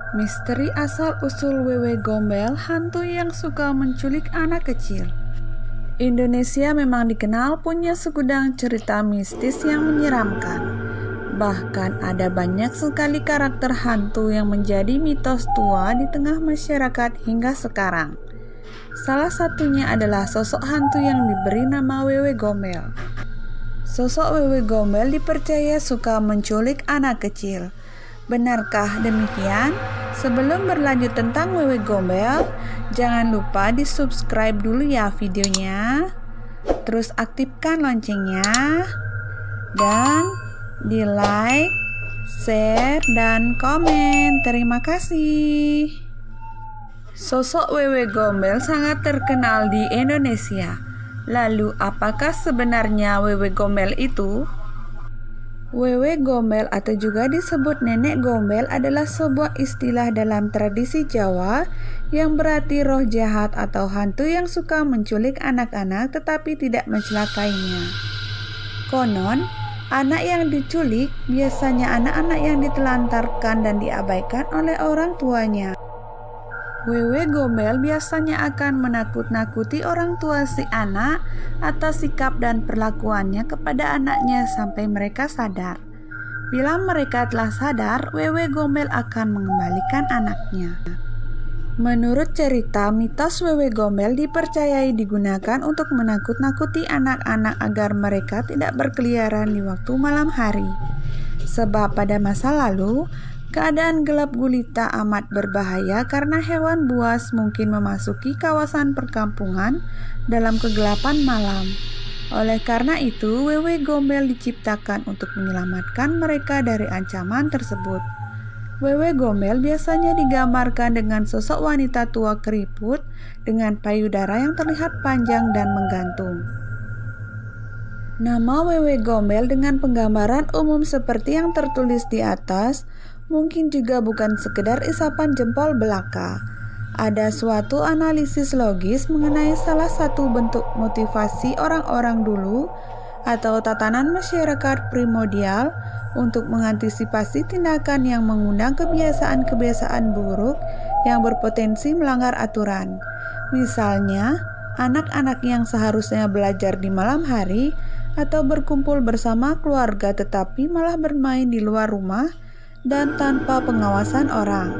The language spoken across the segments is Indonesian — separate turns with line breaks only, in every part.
Misteri asal-usul Wewe Gombel, hantu yang suka menculik anak kecil. Indonesia memang dikenal punya segudang cerita mistis yang menyeramkan. Bahkan ada banyak sekali karakter hantu yang menjadi mitos tua di tengah masyarakat hingga sekarang. Salah satunya adalah sosok hantu yang diberi nama Wewe Gombel. Sosok Wewe Gombel dipercaya suka menculik anak kecil. Benarkah demikian? Sebelum berlanjut tentang Wewe Gombel, jangan lupa di-subscribe dulu ya videonya. Terus aktifkan loncengnya. Dan di-like, share, dan komen. Terima kasih. Sosok Wewe Gombel sangat terkenal di Indonesia. Lalu, apakah sebenarnya Wewe Gombel itu? Wewe Gombel atau juga disebut Nenek Gombel adalah sebuah istilah dalam tradisi Jawa yang berarti roh jahat atau hantu yang suka menculik anak-anak tetapi tidak mencelakainya. Konon, anak yang diculik biasanya anak-anak yang ditelantarkan dan diabaikan oleh orang tuanya. Wewe Gombel biasanya akan menakut-nakuti orang tua si anak atas sikap dan perlakuannya kepada anaknya sampai mereka sadar. Bila mereka telah sadar, Wewe Gombel akan mengembalikan anaknya. Menurut cerita, mitos Wewe Gombel dipercayai digunakan untuk menakut-nakuti anak-anak agar mereka tidak berkeliaran di waktu malam hari. Sebab pada masa lalu, keadaan gelap gulita amat berbahaya karena hewan buas mungkin memasuki kawasan perkampungan dalam kegelapan malam. Oleh karena itu, Wewe Gombel diciptakan untuk menyelamatkan mereka dari ancaman tersebut. Wewe Gombel biasanya digambarkan dengan sosok wanita tua keriput dengan payudara yang terlihat panjang dan menggantung. Nama Wewe Gombel dengan penggambaran umum seperti yang tertulis di atas mungkin juga bukan sekedar isapan jempol belaka. Ada suatu analisis logis mengenai salah satu bentuk motivasi orang-orang dulu atau tatanan masyarakat primordial untuk mengantisipasi tindakan yang mengundang kebiasaan-kebiasaan buruk yang berpotensi melanggar aturan. Misalnya, anak-anak yang seharusnya belajar di malam hari atau berkumpul bersama keluarga tetapi malah bermain di luar rumah dan tanpa pengawasan orang.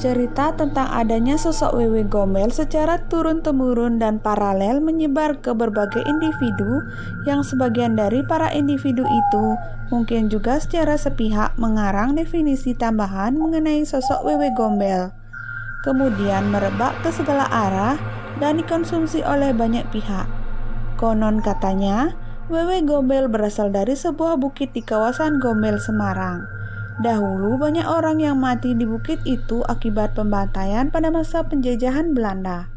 Cerita tentang adanya sosok Wewe Gombel secara turun-temurun dan paralel menyebar ke berbagai individu yang sebagian dari para individu itu mungkin juga secara sepihak mengarang definisi tambahan mengenai sosok Wewe Gombel. Kemudian merebak ke segala arah dan dikonsumsi oleh banyak pihak. Konon katanya, Wewe Gombel berasal dari sebuah bukit di kawasan Gombel, Semarang. Dahulu banyak orang yang mati di bukit itu akibat pembantaian pada masa penjajahan Belanda.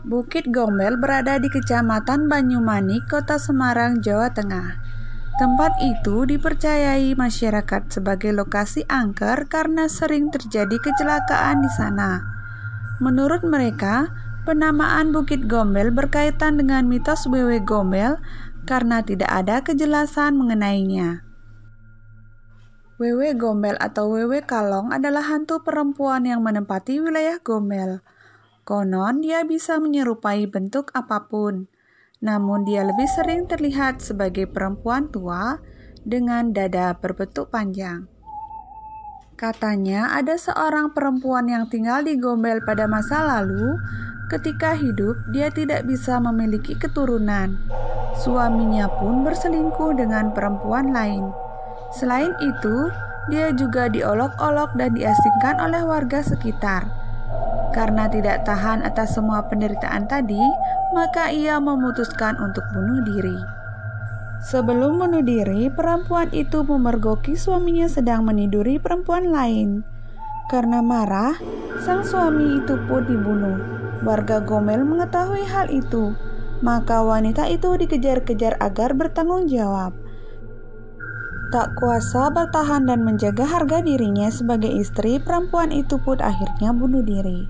Bukit Gombel berada di Kecamatan Banyumanik, Kota Semarang, Jawa Tengah. Tempat itu dipercayai masyarakat sebagai lokasi angker karena sering terjadi kecelakaan di sana. Menurut mereka, penamaan Bukit Gombel berkaitan dengan mitos Wewe Gombel karena tidak ada kejelasan mengenainya. Wewe Gombel atau Wewe Kalong adalah hantu perempuan yang menempati wilayah Gombel. Konon dia bisa menyerupai bentuk apapun, namun dia lebih sering terlihat sebagai perempuan tua dengan dada berbentuk panjang. Katanya ada seorang perempuan yang tinggal di Gombel pada masa lalu. Ketika hidup, dia tidak bisa memiliki keturunan. Suaminya pun berselingkuh dengan perempuan lain. Selain itu, dia juga diolok-olok dan diasingkan oleh warga sekitar. Karena tidak tahan atas semua penderitaan tadi, maka ia memutuskan untuk bunuh diri. Sebelum bunuh diri, perempuan itu memergoki suaminya sedang meniduri perempuan lain. Karena marah, sang suami itu pun dibunuh. Warga Gombel mengetahui hal itu, maka wanita itu dikejar-kejar agar bertanggung jawab. Tak kuasa bertahan dan menjaga harga dirinya sebagai istri, perempuan itu pun akhirnya bunuh diri.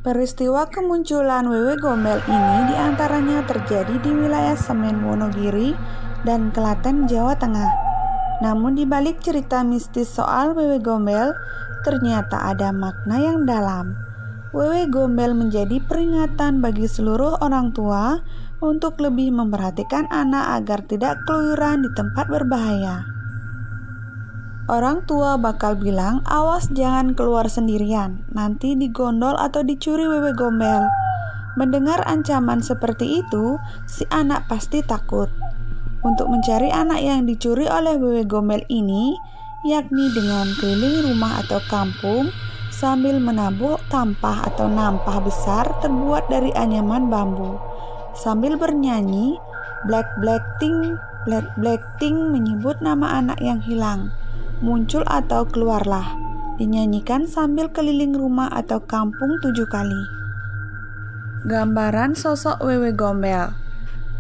Peristiwa kemunculan Wewe Gombel ini diantaranya terjadi di wilayah Semen, Wonogiri, dan Klaten, Jawa Tengah. Namun di balik cerita mistis soal Wewe Gombel, ternyata ada makna yang dalam. Wewe Gombel menjadi peringatan bagi seluruh orang tua untuk lebih memperhatikan anak agar tidak keluyuran di tempat berbahaya. Orang tua bakal bilang, awas jangan keluar sendirian, nanti digondol atau dicuri Wewe Gombel. Mendengar ancaman seperti itu, si anak pasti takut. Untuk mencari anak yang dicuri oleh Wewe Gombel ini, yakni dengan keliling rumah atau kampung sambil menabuh tampah atau nampah besar terbuat dari anyaman bambu, sambil bernyanyi black black ting menyebut nama anak yang hilang. Muncul atau keluarlah, dinyanyikan sambil keliling rumah atau kampung 7 kali. Gambaran sosok Wewe Gombel.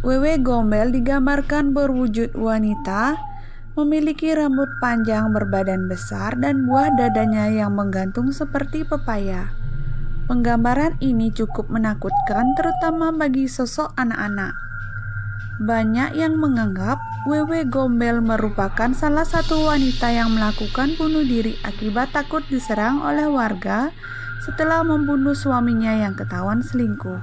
Wewe Gombel digambarkan berwujud wanita, memiliki rambut panjang berbadan besar dan buah dadanya yang menggantung seperti pepaya. Penggambaran ini cukup menakutkan terutama bagi sosok anak-anak. Banyak yang menganggap Wewe Gombel merupakan salah satu wanita yang melakukan bunuh diri akibat takut diserang oleh warga setelah membunuh suaminya yang ketahuan selingkuh.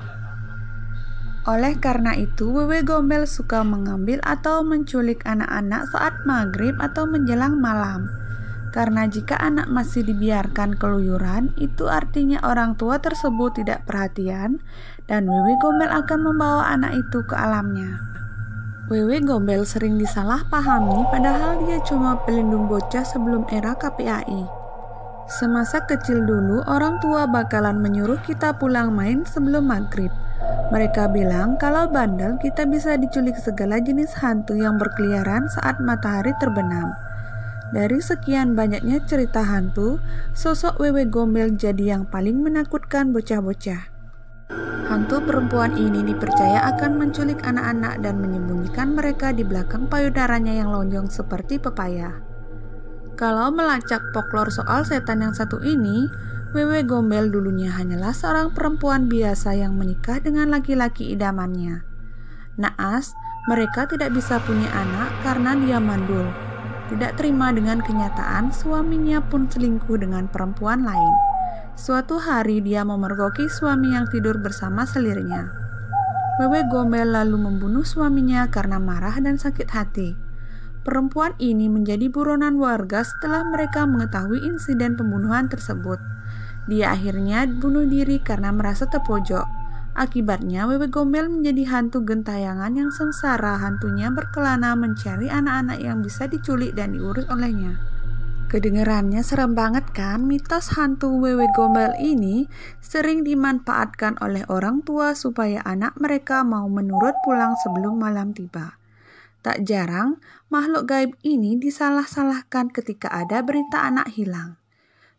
Oleh karena itu, Wewe Gombel suka mengambil atau menculik anak-anak saat maghrib atau menjelang malam. Karena jika anak masih dibiarkan keluyuran, itu artinya orang tua tersebut tidak perhatian dan Wewe Gombel akan membawa anak itu ke alamnya. Wewe Gombel sering disalahpahami padahal dia cuma pelindung bocah sebelum era KPAI. Semasa kecil dulu, orang tua bakalan menyuruh kita pulang main sebelum maghrib. Mereka bilang kalau bandel kita bisa diculik segala jenis hantu yang berkeliaran saat matahari terbenam. Dari sekian banyaknya cerita hantu, sosok Wewe Gombel jadi yang paling menakutkan bocah-bocah. Hantu perempuan ini dipercaya akan menculik anak-anak dan menyembunyikan mereka di belakang payudaranya yang lonjong seperti pepaya. Kalau melacak folklore soal setan yang satu ini, Wewe Gombel dulunya hanyalah seorang perempuan biasa yang menikah dengan laki-laki idamannya. Naas, mereka tidak bisa punya anak karena dia mandul. Tidak terima dengan kenyataan, suaminya pun selingkuh dengan perempuan lain. Suatu hari dia memergoki suami yang tidur bersama selirnya. Wewe Gombel lalu membunuh suaminya karena marah dan sakit hati. Perempuan ini menjadi buronan warga setelah mereka mengetahui insiden pembunuhan tersebut. Dia akhirnya bunuh diri karena merasa terpojok. Akibatnya, Wewe Gombel menjadi hantu gentayangan yang sengsara. Hantunya berkelana mencari anak-anak yang bisa diculik dan diurus olehnya. Kedengerannya serem banget kan? Mitos hantu Wewe Gombel ini sering dimanfaatkan oleh orang tua supaya anak mereka mau menurut pulang sebelum malam tiba. Tak jarang, makhluk gaib ini disalah-salahkan ketika ada berita anak hilang.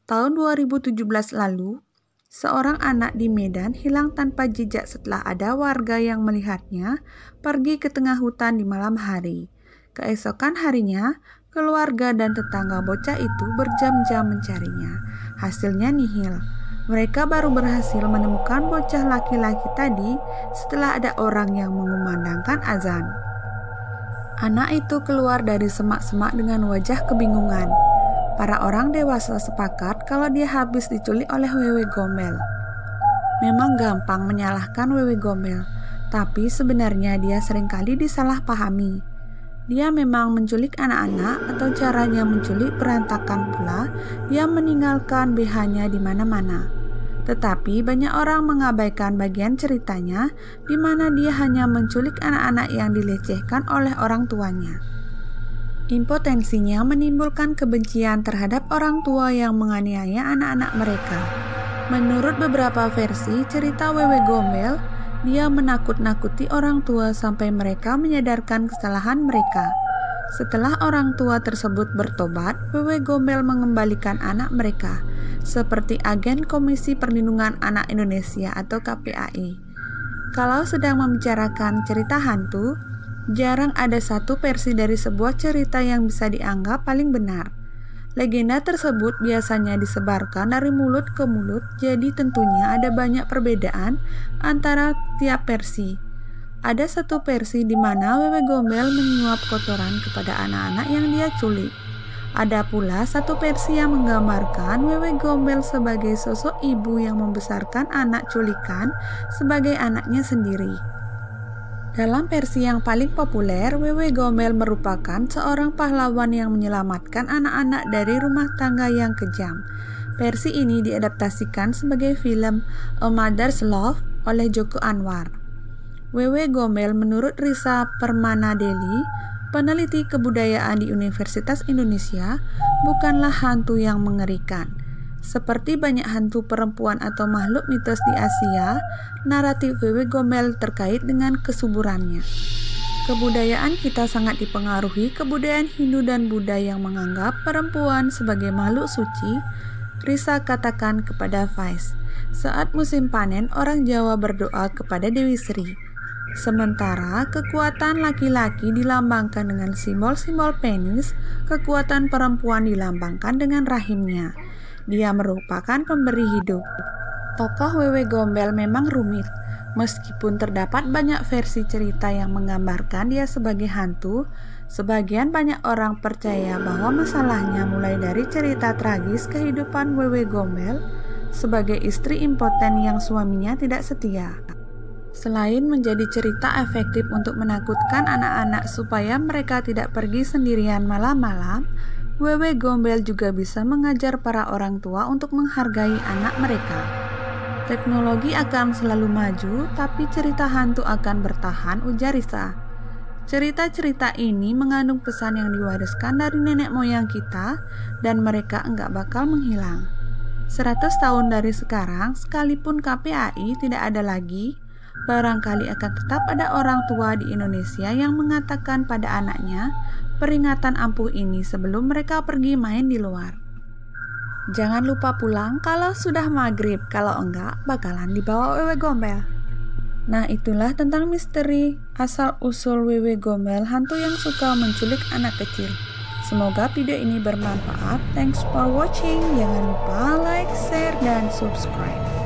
Tahun 2017 lalu, seorang anak di Medan hilang tanpa jejak setelah ada warga yang melihatnya pergi ke tengah hutan di malam hari. Keesokan harinya, keluarga dan tetangga bocah itu berjam-jam mencarinya. Hasilnya nihil. Mereka baru berhasil menemukan bocah laki-laki tadi setelah ada orang yang mengumandangkan azan. Anak itu keluar dari semak-semak dengan wajah kebingungan. Para orang dewasa sepakat kalau dia habis diculik oleh Wewe Gombel. Memang gampang menyalahkan Wewe Gombel, tapi sebenarnya dia seringkali disalahpahami. Dia memang menculik anak-anak atau caranya menculik berantakan pula, dia meninggalkan BH-nya di mana-mana. Tetapi banyak orang mengabaikan bagian ceritanya di mana dia hanya menculik anak-anak yang dilecehkan oleh orang tuanya. Impotensinya menimbulkan kebencian terhadap orang tua yang menganiaya anak-anak mereka. Menurut beberapa versi cerita Wewe Gombel, dia menakut-nakuti orang tua sampai mereka menyadarkan kesalahan mereka. Setelah orang tua tersebut bertobat, Wewe Gombel mengembalikan anak mereka, seperti agen Komisi Perlindungan Anak Indonesia atau KPAI. Kalau sedang membicarakan cerita hantu, jarang ada satu versi dari sebuah cerita yang bisa dianggap paling benar. Legenda tersebut biasanya disebarkan dari mulut ke mulut, jadi tentunya ada banyak perbedaan antara tiap versi. Ada satu versi di mana Wewe Gombel menyuap kotoran kepada anak-anak yang dia culik. Ada pula satu versi yang menggambarkan Wewe Gombel sebagai sosok ibu yang membesarkan anak culikan sebagai anaknya sendiri. Dalam versi yang paling populer, Wewe Gombel merupakan seorang pahlawan yang menyelamatkan anak-anak dari rumah tangga yang kejam. Versi ini diadaptasikan sebagai film A Mother's Love oleh Joko Anwar. Wewe Gombel menurut Risa Permanadeli, peneliti kebudayaan di Universitas Indonesia, bukanlah hantu yang mengerikan. Seperti banyak hantu perempuan atau makhluk mitos di Asia, naratif Wewe Gombel terkait dengan kesuburannya. Kebudayaan kita sangat dipengaruhi kebudayaan Hindu dan Buddha yang menganggap perempuan sebagai makhluk suci. Risa katakan kepada Vice, saat musim panen orang Jawa berdoa kepada Dewi Sri. Sementara kekuatan laki-laki dilambangkan dengan simbol-simbol penis, kekuatan perempuan dilambangkan dengan rahimnya. Dia merupakan pemberi hidup. Tokoh Wewe Gombel memang rumit. Meskipun terdapat banyak versi cerita yang menggambarkan dia sebagai hantu, sebagian banyak orang percaya bahwa masalahnya mulai dari cerita tragis kehidupan Wewe Gombel sebagai istri impoten yang suaminya tidak setia. Selain menjadi cerita efektif untuk menakutkan anak-anak supaya mereka tidak pergi sendirian malam-malam, Wewe Gombel juga bisa mengajar para orang tua untuk menghargai anak mereka. Teknologi akan selalu maju, tapi cerita hantu akan bertahan, ujar Risa. Cerita-cerita ini mengandung pesan yang diwariskan dari nenek moyang kita dan mereka enggak bakal menghilang. 100 tahun dari sekarang, sekalipun KPAI tidak ada lagi, barangkali akan tetap ada orang tua di Indonesia yang mengatakan pada anaknya peringatan ampuh ini sebelum mereka pergi main di luar. Jangan lupa pulang kalau sudah maghrib, kalau enggak bakalan dibawa Wewe Gombel. Nah, itulah tentang misteri asal-usul Wewe Gombel, hantu yang suka menculik anak kecil. Semoga video ini bermanfaat. Thanks for watching. Jangan lupa like, share, dan subscribe.